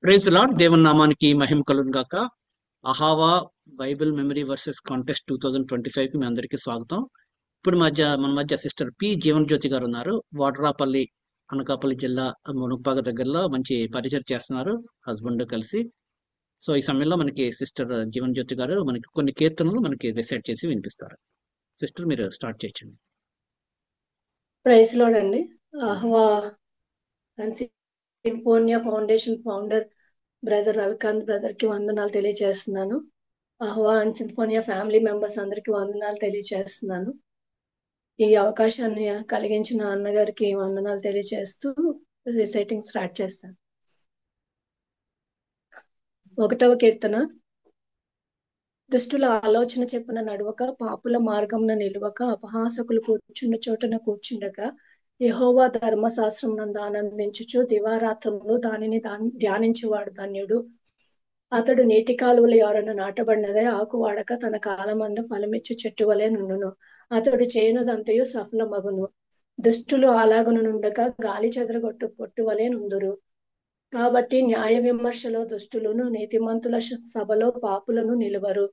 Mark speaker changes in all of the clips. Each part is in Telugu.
Speaker 1: Praise lord. దేవుని నామానికి మహిమ కలుగును గాక. Ahava Bible memory versus contest 2025 కి మీ అందరికీ స్వాగతం. ఇప్పుడు మన మధ్య సిస్టర్ పి జీవన్ జ్యోతి గారు ఉన్నారు. వాడ్రాపల్లి, అనకాపల్లి జిల్లా మునుగపాక దగ్గరలో మంచి పరిచయం చేస్తున్నారు హస్బెండ్ కలిసి. సో ఈ సమయంలో మనకి సిస్టర్ జీవన్ జ్యోతి గారు మనకి కొన్ని కీర్తనలు మనకి రిసైట్ చేసి వినిపిస్తారు. సిస్టర్ మీరు స్టార్ట్ చేయొచ్చండి.
Speaker 2: ప్రైజ్ లార్డ్ అండి. ఆహ్వా and Symphonia foundation founder brother Ravikanth brother కి వందనాలు తెలియజేస్తున్నాను. ఆహ్వా అండ్ సింఫోనియా ఫ్యామిలీ మెంబర్స్ అందరికి వందనాలు తెలియజేస్తున్నాను. ఈ అవకాశాన్ని కలిగించిన అన్నగారికి వందనాలు తెలియజేస్తూ రిసైటింగ్ స్టార్ట్ చేస్తాను. 1వ కీర్తన. దుష్టుల ఆలోచన చెప్పున నడవక, పాపుల మార్గమున నిలువక, అపహాసకులు కూర్చున్న చోటన కూర్చుండక, యెహోవా ధర్మశాస్త్రం నందు ఆనందించుచు దివారాత్రములు దానిని ధ్యానించువాడు ధన్యుడు. అతడు నీటి కాలువల ఎవరన్నా నాటబడినదే ఆకు వాడక తన కాలమందు ఫలమిచ్చు చెట్టు వలె నుండును. అతడు చేయునదంతయు సఫలమగును. దుష్టులు అలాగను నుండక గాలి చెదరగొట్టు పొట్టు వలె నుందురు. కాబట్టి న్యాయ విమర్శలో దుష్టులను, నీతిమంతుల సభలో పాపులను నిలువరు.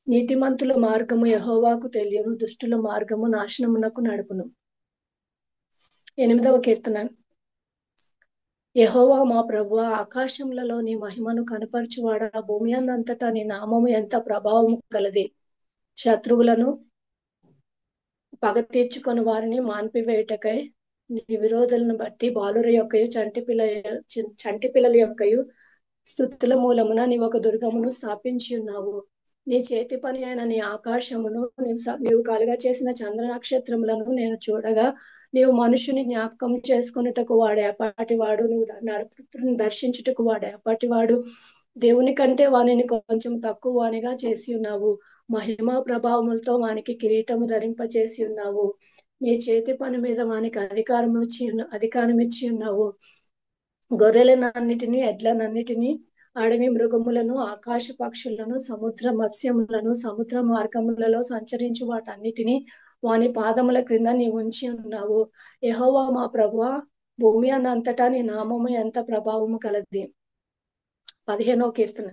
Speaker 2: నీతిమంతుల మార్గము యెహోవాకు తెలియను, దుష్టుల మార్గము నాశనమునకు నడుపును. 8వ కీర్తన. యెహోవా మా ప్రభువా, ఆకాశములలో నీ మహిమను కనపరచువాడా, భూమి అందంతటా నీ నామము ఎంత ప్రభావము కలది. శత్రువులను పగ తీర్చుకొని వారిని మాన్పివేయుటకై నీ విరోధులను బట్టి బాలుర యొక్కయు చంటి పిల్లల యొక్కయు స్తుతుల మూలమున నీ ఒక దుర్గమును స్థాపించి ఉన్నావు. నీ చేతి పని అయిన నీ ఆకాశమును, నీవు కలుగా చేసిన చంద్ర నక్షత్రములను నేను చూడగా, నీవు మనుషుని జ్ఞాపకం చేసుకున్నటకు వాడే అపాటివాడు, నువ్వు నరపుత్రుని దర్శించుటకు వాడే అపాటివాడు. దేవుని కంటే వానిని కొంచెం తక్కువ వానిగా చేసి ఉన్నావు. మహిమా ప్రభావములతో వానికి కిరీటము ధరింపచేసి ఉన్నావు. నీ చేతి పని మీద వానికి అధికారం ఇచ్చి ఉన్నావు. గొర్రెలనన్నిటినీ, ఎడ్లనన్నిటినీ, అడవి మృగములను, ఆకాశ పక్షులను, సముద్ర మత్స్యములను, సముద్ర మార్గములలో సంచరించు వాటన్నిటినీ వాని పాదముల క్రింద నీ ఉంచి ఉన్నావు. యెహోవా మా ప్రభువా, భూమి అంతటా నీ నామము ఎంత ప్రభావము కలది. 15వ కీర్తన.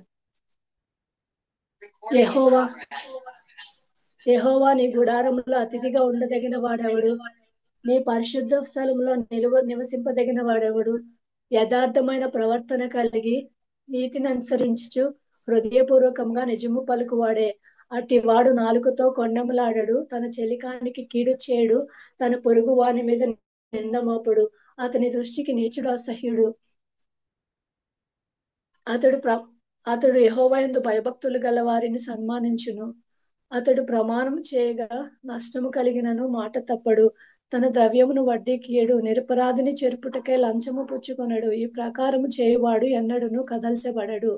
Speaker 2: యెహోవా నీ గుడారములో అతిథిగా ఉండదగిన వాడెవడు? నీ పరిశుద్ధ స్థలంలో నివసింపదగిన వాడెవడు? యథార్థమైన ప్రవర్తన కలిగి నీతిని అనుసరించుచు హృదయపూర్వకంగా నిజము పలుకువాడే. అట్టి వాడు నాలుకతో కొండములాడడు, తన చెలికానికి కీడు చేయడు, తన పొరుగు వాని మీద నిందమోపడు. అతని దృష్టికి నీచుడు అసహ్యుడు. అతడు యెహోవా యందు భయభక్తులు గల వారిని సన్మానించును. అతడు ప్రమాణం చేయగా నష్టము కలిగినను మాట తప్పడు. తన ద్రవ్యమును వడ్డీకి ఇయ్యడు, నిరపరాధిని చెరుపుటకై లంచము పుచ్చుకొనడు. ఈ ప్రకారము చేయువాడు ఎన్నడును కదల్చబడడు.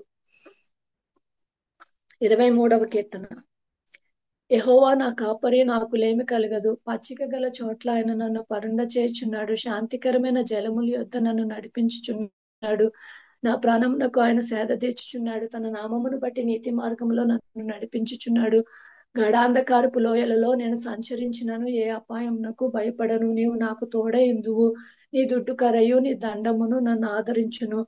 Speaker 2: 23వ కీర్తన. యెహోవా నా కాపరి, నాకు లేమి కలగదు. పచ్చిక గల చోట్ల ఆయన నన్ను పరుండ చేయుచున్నాడు. శాంతికరమైన జలముల యొద్ద నన్ను నడిపించుచున్నాడు. నా ప్రాణమునకు ఆయన సేద తీర్చుచున్నాడు. తన నామమును బట్టి నీతి మార్గంలో నన్ను నడిపించుచున్నాడు. గడాంధకారపు లోయలలో నేను సంచరించినను ఏ అపాయమునకు భయపడను. నీవు నాకు తోడై ఉందువు. నీ దుడ్డు కరయు నీ దండమును నన్ను ఆదరించును.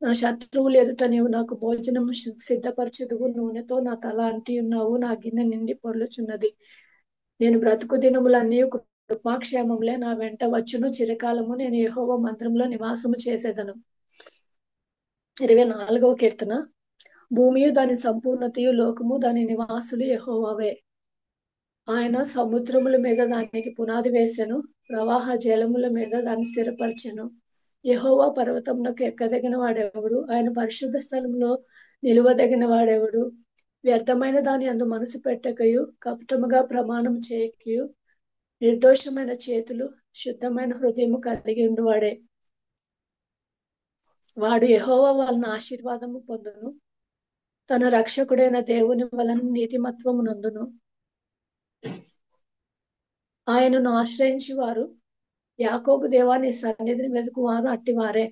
Speaker 2: నా శత్రువులు ఎదుట నీవు నాకు భోజనము సిద్ధపరచుదువు. నూనెతో నా తల అంటి ఉన్నావు, నా గిన్నె నిండి పొర్లుచున్నది. నేను బ్రతుకు దినములన్నీ కృపాక్షేమములే నా వెంట వచ్చును. చిరకాలము నేను యెహోవా మందిరంలో నివాసము చేసేదను. 24వ కీర్తన. భూమియు దాని సంపూర్ణతయు, లోకము దాని నివాసులు యెహోవావే. ఆయన సముద్రముల మీద దానికి పునాది వేసెను, ప్రవాహ జలముల మీద దాన్ని స్థిరపరచెను. యెహోవా పర్వతమునకు ఎక్కదగిన వాడెవడు? ఆయన పరిశుద్ధ స్థలంలో నిలువదగిన వాడెవడు? వ్యర్థమైన దాని అందు మనసు పెట్టకయు, కపటముగా ప్రమాణం చేయకయు, నిర్దోషమైన చేతులు, శుద్ధమైన హృదయము కలిగి ఉండువాడే. వాడు యెహోవా వలన ఆశీర్వాదము పొందును, తన రక్షకుడైన దేవుని వలన నీతిమత్వము నందును. ఆయనను ఆశ్రయించి వారు, యాకోబు దేవా నీ సన్నిధిని వెతుకువారు అట్టివారే.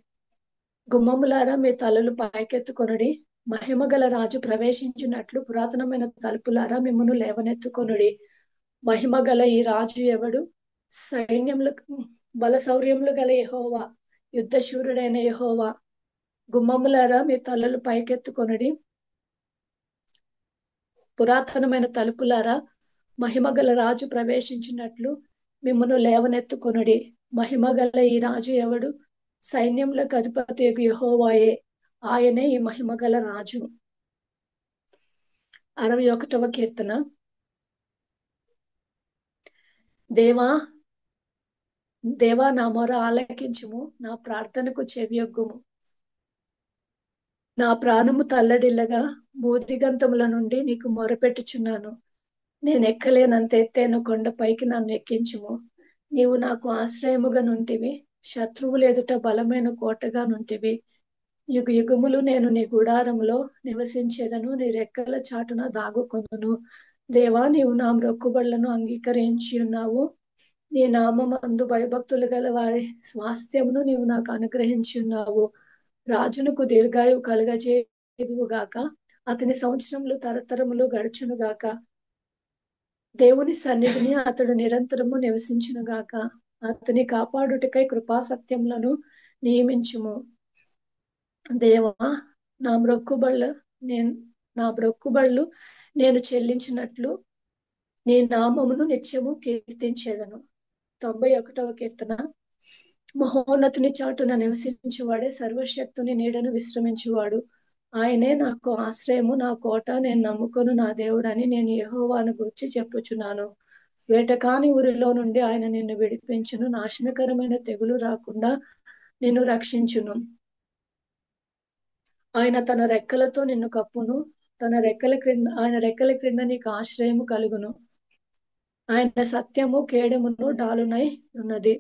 Speaker 2: గుమ్మములారా మీ తలలు పైకెత్తుకొనుడి, మహిమ గల రాజు ప్రవేశించినట్లు పురాతనమైన తలుపులారా మిమ్మును లేవనెత్తుకొనుడి. మహిమ గల ఈ రాజు ఎవడు? సైన్యములు బల శౌర్యములు గల యెహోవా, యుద్ధశూరుడైన యెహోవా. గుమ్మములారా మీ తలలు పైకెత్తుకొనుడి, పురాతనమైన తలుపులారా మహిమగల రాజు ప్రవేశించినట్లు మిమ్మను లేవనెత్తుకొనుడి. మహిమగల ఈ రాజు ఎవడు? సైన్యములకు అధిపతియగు యెహోవాయే, ఆయనే ఈ మహిమగల రాజు. 61వ కీర్తన. దేవా దేవా నా మొర ఆలకించుము, నా ప్రార్థనకు చెవియొగ్గుము. నా ప్రాణము తల్లడిల్లగా భూదిగంతముల నుండి నీకు మొరపెట్టుచున్నాను. నేను ఎక్కలేనంత ఎత్తైన కొండపైకి నన్ను ఎక్కించుము. నీవు నాకు ఆశ్రయముగా నుంటివి, శత్రువులు ఎదుట బలమైన కోటగా నుంటివి. యుగ యుగములు నేను నీ గుడారంలో నివసించేదను, నీ రెక్కల చాటున దాగుకొనును. దేవా, నీవు నా మ్రొక్కుబళ్లను అంగీకరించి ఉన్నావు. నీ నామమందు భయభక్తులు గల వారి స్వాస్థ్యమును నీవు నాకు అనుగ్రహించి ఉన్నావు. రాజునకు దీర్ఘాయువు కలుగజేయుదువుగాక, అతని సంవత్సరములు తరతరములు గడుచునుగాక. దేవుని సన్నిధిని అతడు నిరంతరము నివసించునుగాక. అతని కాపాడుటకై కృపాసత్యములను నియమించుము. దేవా, నా మ్రొక్కుబళ్ళు నేను చెల్లించినట్లు నీ నామమును నిత్యము కీర్తించేదను. 91వ కీర్తన. మహోన్నతుని చాటున నివసించువాడే సర్వశక్తుని నీడను విశ్రమించువాడు. ఆయనే నాకు ఆశ్రయము, నా కోట, నేను నమ్ముకొను నా దేవుడని నేను యెహోవాను గూర్చి చెప్పుచున్నాను. వేటకాని ఊరిలో నుండి ఆయన నిన్ను విడిపించును, నాశనకరమైన తెగులు రాకుండా నిన్ను రక్షించును. ఆయన తన రెక్కలతో నిన్ను కప్పును, ఆయన రెక్కల క్రింద నీకు ఆశ్రయము కలుగును. ఆయన సత్యము కేడమును డాలునై ఉన్నది.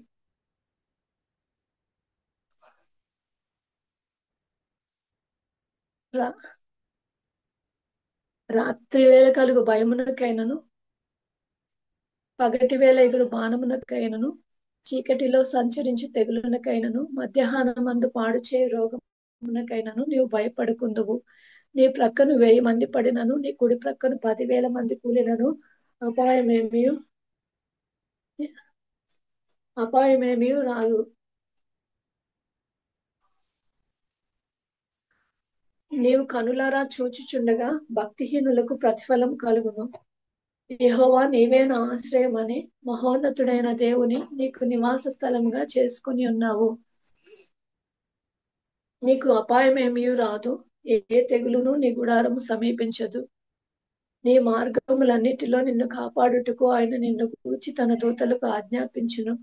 Speaker 2: రాత్రి వేళ కలుగు భయమునకైనను, పగటి వేళ ఎగురు బాణమునకైనను, చీకటిలో సంచరించు తెగులునకైనను, మధ్యాహ్నమందు పాడు చేయు రోగమునకైనను నీవు భయపడుకుందువు. నీ ప్రక్కను 1000 మంది పడినను, నీ కుడి ప్రక్కను 10,000 మంది కూలినను అపాయమేమీ రాదు. నీవు కనులారా చూచుచుండగా భక్తిహీనులకు ప్రతిఫలం కలుగును. యెహోవా, నీవే నా ఆశ్రయమని మహోన్నతుడైన దేవుని నీకు నివాస స్థలంగా చేసుకుని ఉన్నావు. నీకు అపాయమేమీ రాదు, ఏ తెగులును నీ గుడారము సమీపించదు. నీ మార్గములన్నిటిలో నిన్ను కాపాడుటకు ఆయన నిన్ను గూర్చి తన దూతలకు ఆజ్ఞాపించును.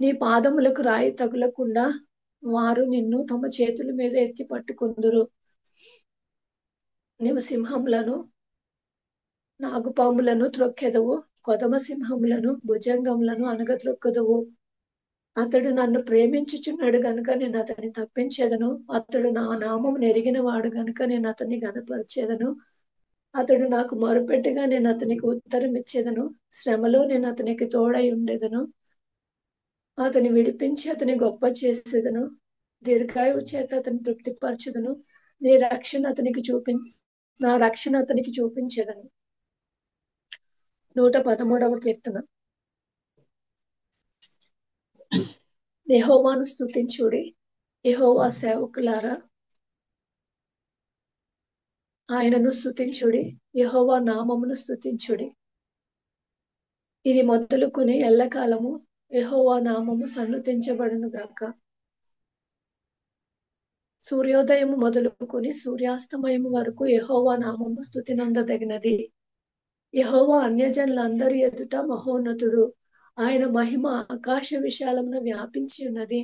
Speaker 2: నీ పాదములకు రాయి తగులకుండా వారు నిన్ను తమ చేతుల మీద ఎత్తి పట్టుకొందురు. నీవు సింహములను, నాగుపాములను త్రొక్కెదవు, కొదమ సింహములను, భుజంగములను అనగత్రొక్కదువు. అతడు నన్ను ప్రేమించుచున్నాడు గనుక నేను అతన్ని తప్పించేదను. అతడు నా నామము నెరిగిన వాడు గనుక నేను అతన్ని గనపరిచేదను. అతడు నాకు మొరపెట్టగా నేను అతనికి ఉత్తరం ఇచ్చేదను. శ్రమలో నేను అతనికి తోడై ఉండేదను. అతని విడిపించి అతని గొప్ప చేసేదను. దీర్ఘాయువు చేత అతని తృప్తిపరచుదను. నా రక్షణ అతనికి చూపించేదను. 113వ కీర్తన. యెహోవాను స్తుతించుడి, యెహోవా సేవకులారా ఆయనను స్తుతించుడి, యెహోవా నామమును స్తుతించుడి. ఇది మొదలుకొని ఎల్లకాలము యెహోవా నామము సన్నుతించబడును గాక. సూర్యోదయము మొదలుకొని సూర్యాస్తమయము వరకు యెహోవా నామము స్తుతి నొందదగినది. యెహోవా అన్యజనులందరి ఎదుట మహోన్నతుడు. ఆయన మహిమ ఆకాశ విశాలమున వ్యాపించి ఉన్నది.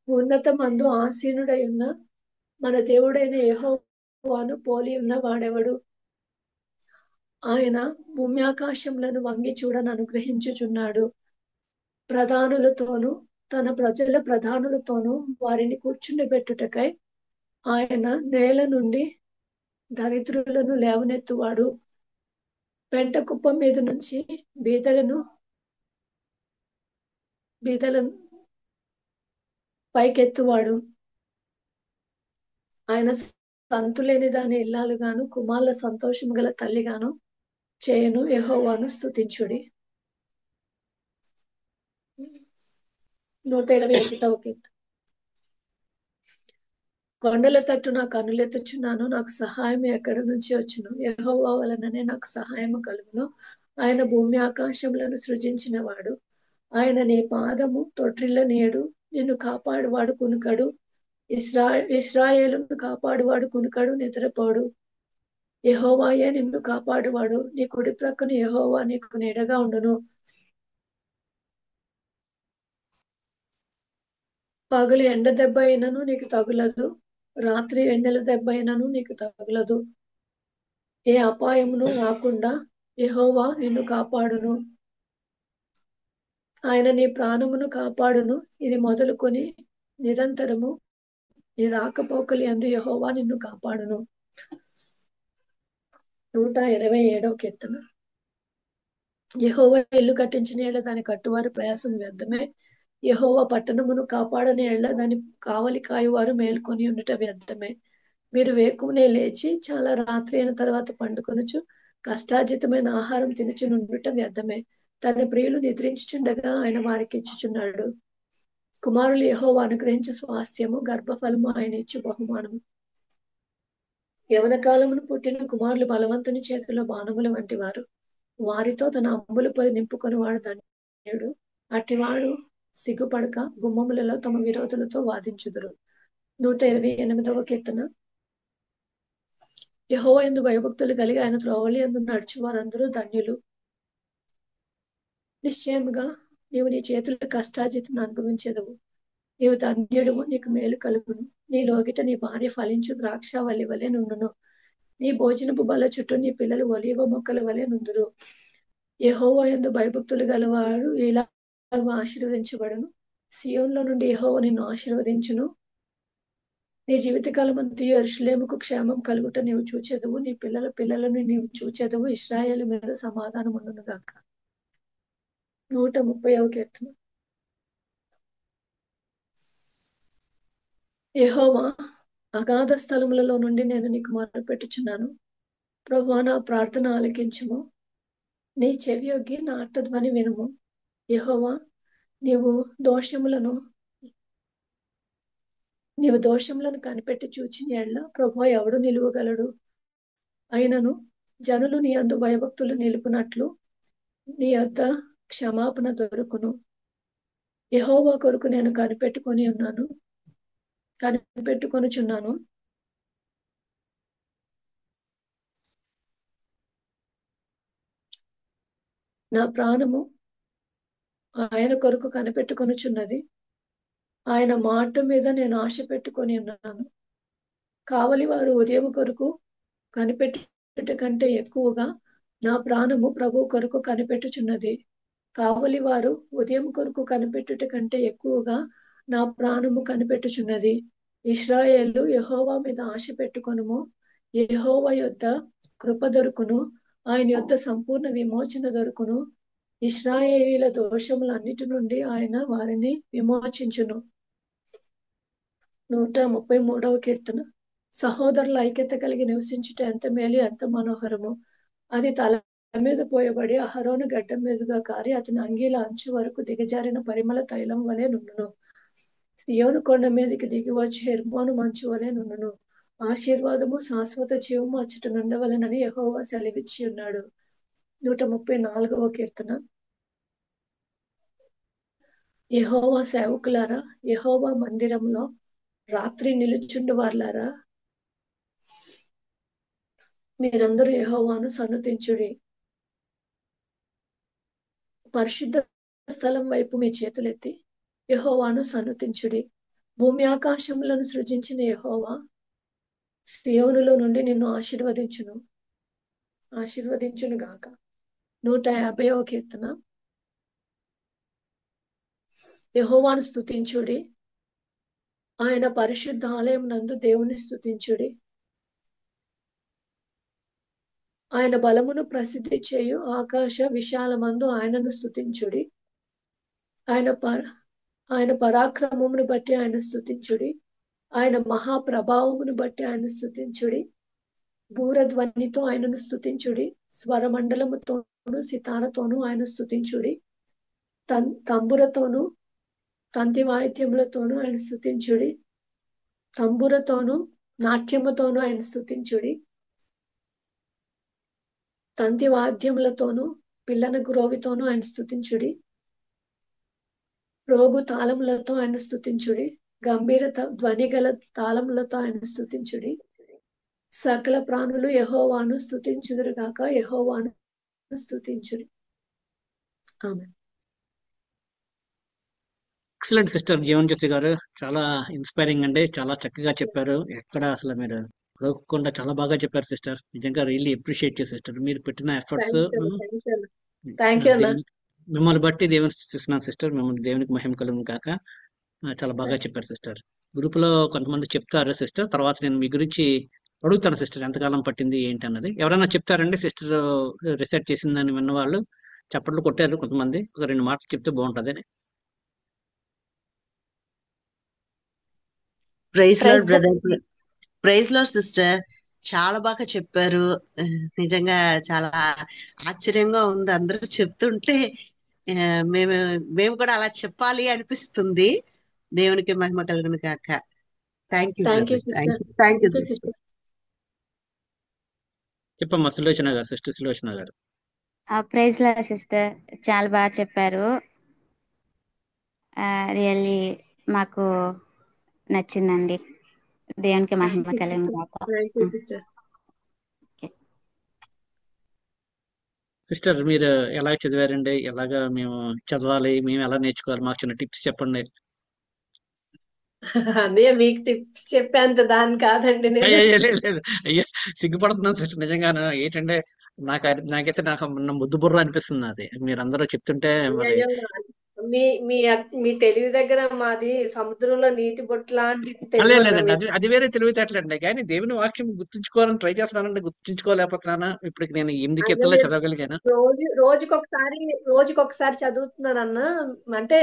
Speaker 2: ఉన్నతమందు ఆసీనుడై ఉన్న మన దేవుడైన యెహోవాను పోలి ఉన్న వాడెవడు? ఆయన భూమి ఆకాశములను వంగి చూడను అనుగ్రహించుచున్నాడు. ప్రధానులతోనూ తన ప్రజల ప్రధానులతోనూ వారిని కూర్చుండబెట్టుటకై ఆయన నేల నుండి దరిద్రులను లేవనెత్తువాడు. పెంట కుప్ప మీద నుంచి బీదలను పైకెత్తువాడు. ఆయన సంతులేని దాని ఇల్లాలుగాను, కుమారుల సంతోషము గల తల్లిగాను చేయను. యెహోవాను స్తుతించుడి. 121వ కీర్తన. కొండల తట్టు నా కన్నులెత్తుచున్నాను, నాకు సహాయం ఎక్కడి నుంచి వచ్చును? యెహోవా వలననే నాకు సహాయం కలుగును. ఆయన భూమి ఆకాశములను సృజించిన వాడు. ఆయన నీ పాదము తొట్రిల్లనీయడు. నిన్ను కాపాడువాడు కునుకడు. ఇశ్రాయేలును కాపాడువాడు కునుకడు, నిద్రపోడు. యెహోవాయే నిన్ను కాపాడువాడు. నీ కుడి ప్రక్కన యెహోవా నీకు నీడగా ఉండును. పగలు ఎండ దెబ్బ అయినను నీకు తగులదు, రాత్రి వెన్నెల దెబ్బ అయినను నీకు తగులదు. ఏ అపాయమును రాకుండా యెహోవా నిన్ను కాపాడును. ఆయన నీ ప్రాణమును కాపాడును. ఇది మొదలుకొని నిరంతరము నీ రాకపోకలి యందు యెహోవా నిన్ను కాపాడును. 127వ కీర్తన. యెహోవా ఇల్లు కట్టించిన యెడల దాని కట్టువారి ప్రయాసం వ్యర్థమే. యెహోవా పట్టణమును కాపాడని యెడల దాని కావలి కాయువారు మేల్కొని ఉండుట వ్యర్థమే. మీరు వేకువనే లేచి చాలా రాత్రి అయిన తర్వాత పండుకొనుచు కష్టార్జితమైన ఆహారం తినుచు నుండుట వ్యర్థమే. తన ప్రియులు నిద్రించుచుండగా ఆయన వారికి ఇచ్చుచున్నాడు. కుమారులు యెహోవా అనుగ్రహించు స్వాస్థ్యము, గర్భఫలము ఆయన ఇచ్చు బహుమానము. యవన కాలమును పుట్టిన కుమారులు బలవంతుని చేతిలో బాణముల వంటి వారు. వారితో తన అంబులపై నింపుకొని వాడు ధన్యుడు. అటివాడు సిగ్గుపడక గుమ్మములలో తమ విరోధులతో వాదించుదురు. 128వ కీర్తన. యెహోవా యందు భయభక్తులు కలిగి ఆయన త్రోవలి యందు నడుచు వారందరూ ధన్యులు. నిశ్చయముగా నీవు నీ చేతుల కష్టార్జితం అనుభవించెదవు. నీవు ధన్యుడువు, నీకు మేలు కలుగును. నీ లోగిట నీ భార్య ఫలించు ద్రాక్షావల్లి వలె నుండును. నీ భోజనపు బల్ల చుట్టూ నీ పిల్లలు ఒలీవ మొక్కల వలె నుందురు. యెహోవా యందు భయభక్తులు గలవాడు ఇలాగ ఆశీర్వదించబడును. సియోన్లో నుండి యెహోవా నిన్ను ఆశీర్వదించును. నీ జీవితకాలం అంతయు యెరూషలేముకు క్షేమం కలుగుట నీవు చూచెదవు. నీ పిల్లల పిల్లలను నీవు చూచెదవు. ఇశ్రాయేలు మీద సమాధానం ఉండును గాక. 130వ కీర్తన. యెహోవా, అగాధ స్థలములలో నుండి నేను నీకు మొరపెట్టుచున్నాను. ప్రభువా, నా ప్రార్థన ఆలకించుము. నీ చెవియొగ్గి నా ఆర్తధ్వని వినుము. యెహోవా, నీవు దోషములను కనిపెట్టి చూచిన యెడల ప్రభువా ఎవడు నిలువగలడు? అయినను జనులు నీ యందు భయభక్తులు నిలుపునట్లు నీ యొద్ద క్షమాపణ దొరుకును. యెహోవా కొరకు నేను కనిపెట్టుకొనుచున్నాను. నా ప్రాణము ఆయన కొరకు కనిపెట్టుకొనుచున్నది. ఆయన మాట మీద నేను ఆశ పెట్టుకొని ఉన్నాను. కావలి వారు ఉదయం కొరకు కనిపెట్టుట కంటే ఎక్కువగా నా ప్రాణము ప్రభు కొరకు కనిపెట్టుచున్నది. కావలి వారు ఉదయం కొరకు కనిపెట్టుట కంటే ఎక్కువగా నా ప్రాణము కనిపెట్టుచున్నది. ఇశ్రాయేలు, యెహోవా మీద ఆశ పెట్టుకొనుము. యెహోవా యొద్ద కృప దొరుకును. ఆయన యొద్ద సంపూర్ణ విమోచన దొరుకును. ఇశ్రాయేలీల దోషములన్నిటి నుండి ఆయన వారిని విమోచించును. 133వ కీర్తన. సహోదరుల ఐక్యత కలిగి నివసించుట ఎంత మేలు, ఎంత మనోహరము. అది తల మీద పోయబడి అహరోను గడ్డం మీదుగా కారి అతని అంగీల అంచు వరకు దిగజారిన పరిమళ తైలం వలె నుండును. సియోను కొండ మీదకి దిగి వచ్చి హెర్మోను మంచు వలె నుండును. ఆశీర్వాదము శాశ్వత జీవము అచ్చట నుండవలెనని యెహోవా సెలవిచ్చి ఉన్నాడు. 134వ కీర్తన. యెహోవా సేవకులారా, యెహోవా మందిరంలో రాత్రి నిలుచుండు వార్లారా, మీరందరూ యెహోవాను సన్నుతించుడి. పరిశుద్ధ స్థలం వైపు మీ చేతులెత్తి యెహోవాను సన్నుతించుడి. భూమి ఆకాశములను సృజించిన యెహోవా సియోనులో నుండి నిన్ను ఆశీర్వదించును గాక. 150వ కీర్తన. యెహోవాను స్తుతించుడి. ఆయన పరిశుద్ధ ఆలయం నందు దేవుని స్తుతించుడి. ఆయన బలమును ప్రసిద్ధి చేయు ఆకాశ విశాలమందు ఆయనను స్తుతించుడి. ఆయన పరాక్రమమును బట్టి ఆయన స్తుతించుడి. ఆయన మహాప్రభావమును బట్టి ఆయన స్తుతించుడి. బూరధ్వనితో ఆయనను స్తుతించుడి. స్వరమండలముతోను సితారతోను ఆయన స్తుతించుడి. తంబురతోను తంతి వాయిద్యములతోను ఆయన స్తుతించుడి. తంబురతోను నాట్యముతోను ఆయన స్తుతించుడి. తంతి వాద్యములతోను పిల్లన గ్రోవితోను ఆయన స్తుతించుడి. రోగు తాళములతో ఆయన స్తుతించుడి. గంభీర ధ్వని గల తాళములతో ఆయన స్తుతించుడి. సకల ప్రాణులు యెహోవాను స్తుతించుదురుగాక. యెహోవాను స్తుతించుడి. ఆమె.
Speaker 1: ఎక్సలెంట్ సిస్టర్ జీవన్ జ్యోతి గారు, చాలా ఇన్స్పైరింగ్ అండి, చాలా చక్కగా చెప్పారు. ఎక్కడ అసలు మీరు అడగకుండా చాలా బాగా చెప్పారు సిస్టర్. నిజంగా రియల్లీ అప్రిషియేట్ యూ సిస్టర్. మీరు పెట్టిన ఎఫర్ట్స్
Speaker 2: థ్యాంక్ యూ అన్న.
Speaker 1: మిమ్మల్ని బట్టి దేవుని స్థుతిస్తున్నాను సిస్టర్. మిమ్మల్ని దేవునికి మహిమ కలుగును కాక. చాలా బాగా చెప్పారు సిస్టర్. గ్రూప్ లో కొంతమంది చెప్తారు సిస్టర్, తర్వాత నేను మీ గురించి అడుగుతాను సిస్టర్, ఎంతకాలం పట్టింది ఏంటి అన్నది. ఎవరైనా చెప్తారండి సిస్టర్ రీసెర్చ్ చేసిందని విన్న వాళ్ళు? చప్పట్లు కొట్టారు కొంతమంది, ఒక రెండు మాటలు చెప్తే బాగుంటది.
Speaker 3: Praise lord brother, praise lord sister. చాలా బాగా చెప్పారు. నిజంగా చాలా ఆశ్చర్యంగా ఉంది అందరూ చెప్తుంటే. మేము మేము కూడా అలా చెప్పాలి అనిపిస్తుంది. దేవునికి మహిమ కలుగును కాక. Thank you
Speaker 2: thank you
Speaker 3: brother,
Speaker 2: sister.
Speaker 3: Thank you sister.
Speaker 1: చెప్పమ్మా సులోచన గారు, సిస్టర్ సులోచన గారు.
Speaker 4: ప్రైజ్ లా సిస్టర్, చాలా బాగా చెప్పారు. రియల్లీ మాకు నచ్చిందండి. దేవునికి మహిమ కలుగును గాక.
Speaker 2: Thank you sister.
Speaker 1: సిస్టర్ మీరు ఎలా చదివారండి? ఎలాగా మేము చదవాలి, మేము ఎలా నేర్చుకోవాలి, మాకు చిన్న టిప్స్ చెప్పండి.
Speaker 2: అదే మీకు టిప్స్ చెప్పేంత దాని కాదండి నేను.
Speaker 1: లేదు అయ్యో, సిగ్గుపడుతున్నాను సిస్టర్ నిజంగా. ఏంటంటే నాకైతే నాకు ముద్దు బుర్ర అనిపిస్తుంది అది మీరందరూ చెప్తుంటే. మరి
Speaker 2: అయ్యో, మీ మీ మీ తెలివి దగ్గర మాది సముద్రంలో నీటి బొట్టు లాంటి తెలివి అన్న
Speaker 1: లేదండి,
Speaker 2: మీది.
Speaker 1: అది వేరే తెలివితేటలండి. కానీ దేవుని వాక్యం గుర్తుంచుకోవాలని ట్రై చేస్తున్నానంటే గుర్తుంచుకోలేకపోతున్నాను. ఇప్పుడు నేను 8
Speaker 2: అదే
Speaker 1: కీర్తనలు
Speaker 2: నేను
Speaker 1: చదవగలిగాను.
Speaker 2: రోజుకొకసారి చదువుతున్నానన్న. అంటే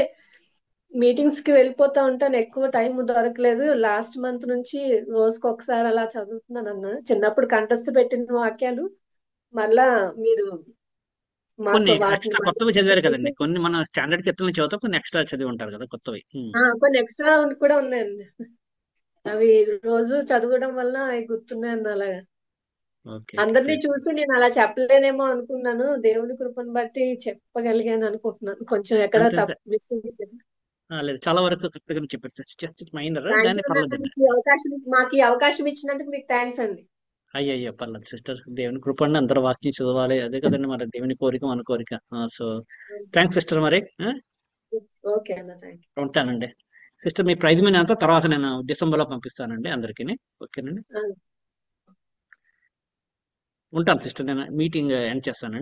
Speaker 2: మీటింగ్స్ కి వెళ్ళిపోతా ఉంటాను, ఎక్కువ టైం దొరకలేదు. లాస్ట్ మంత్ నుంచి రోజుకొకసారి అలా చదువుతున్నానన్న. చిన్నప్పుడు కంఠస్థ పెట్టిన వాక్యాలు మళ్ళా మీరు మాకు
Speaker 1: కొన్ని
Speaker 2: వాటిని
Speaker 1: ఎక్స్ట్రా కొత్తవి చదివారు కదండి. కొన్ని మన స్టాండర్డ్ కీర్తనలు చదువుతాం, కొన్ని ఎక్స్ట్రా చదివి ఉంటారు కదా కొత్తవి.
Speaker 2: కొన్ని ఎక్స్ట్రా కూడా ఉన్నాయండి. అవి రోజు చదవడం వల్ల అవి గుర్తున్నాయండి. అలాగా
Speaker 1: ఓకే,
Speaker 2: అందరినీ చూసి నేను అలా చెప్పలేనేమో అనుకున్నాను. దేవుని కృపను బట్టి చెప్పగలిగాను అనుకుంటున్నాను. కొంచెం ఎక్కడ
Speaker 1: అంతే అంతే.
Speaker 2: తప్పు మిస్టేక్.
Speaker 1: లేదు, చాలా వరకు కరెక్ట్గానే చెప్పారు జస్ట్ మైనర్,
Speaker 2: థ్యాంక్
Speaker 1: కానీ
Speaker 2: యూ
Speaker 1: పర్లేదండి.
Speaker 2: మాకు ఈ అవకాశం ఇచ్చినందుకు మీకు థ్యాంక్స్ అండి.
Speaker 1: అయ్యయ్యో పర్లేదు సిస్టర్. దేవుని కృప అండి, అందరూ వాక్యం చదవాలి, అదే కదండి మరి దేవుని కోరిక మన కోరిక. So thanks sister. మరి
Speaker 2: ఓకే అన్న, థ్యాంక్
Speaker 1: ఉంటానండి సిస్టర్. మీ ప్రైజ్ మనీ అంతా తర్వాత నేను డిసెంబర్లో పంపిస్తానండి అందరికీ. ఓకేనండి,
Speaker 2: యూ.
Speaker 1: ఉంటాను సిస్టర్. నేను మీటింగ్ ఎండ్ చేస్తానండి.